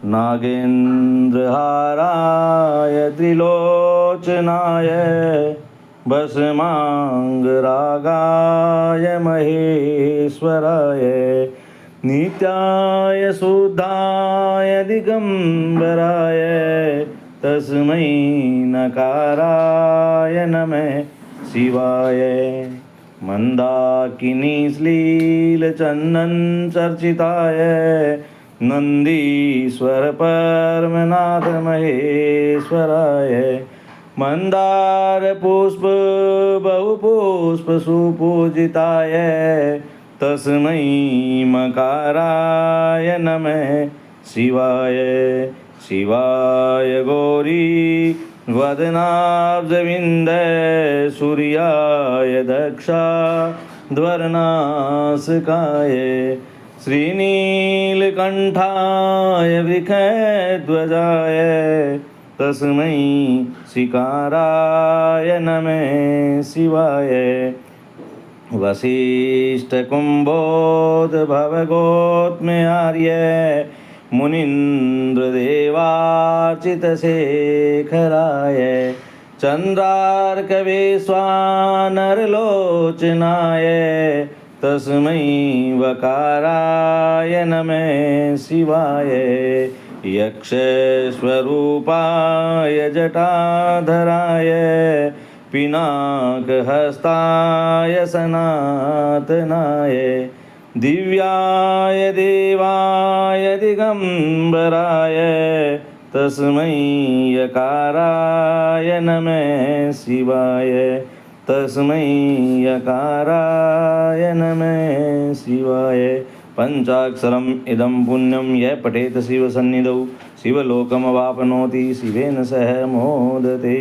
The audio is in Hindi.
नागेन्द्रहाराय त्रिलोचनाय भस्माङ्गरागाय महेश्वराय नित्याय शुद्धाय दिगम्बराय तस्मै नकाराय नमः शिवाय। मंदाकिनी श्लीलचन्दन चर्चिताय नंदीश्वर परमनाथ महेश्वराय मंदार पुष्प बहुपुष्प सुपूजिताय तस्मै मकाराय नमः शिवाय। शिवाय गौरी वदनाब्जविन्दे सूर्याय दक्षाध्वरनाशकाय श्रीनीलकण्ठाय वृषध्वजाय तस्मै शिकाराय नमः शिवाय। वसिष्ठकुम्भोद्भवगोत्मयार्य मुनीन्द्रदेवार्चितशेखराय चन्द्रार्कविश्वानरलोचनाय तस्मै वकाराय नमः शिवाय। यक्षस्वरूपाय जटाधराय पिनाकहस्ताय सनातनाय दिव्याय देवाय दिगम्बराय तस्मै यकाराय नमः शिवाय। तस्मै यकाराय नमः शिवाय। पंचाक्षरम् इदं पुण्यं यः पठेत शिवसन्निधौ शिवलोकमवाप्नोति शिवेन सह मोदते।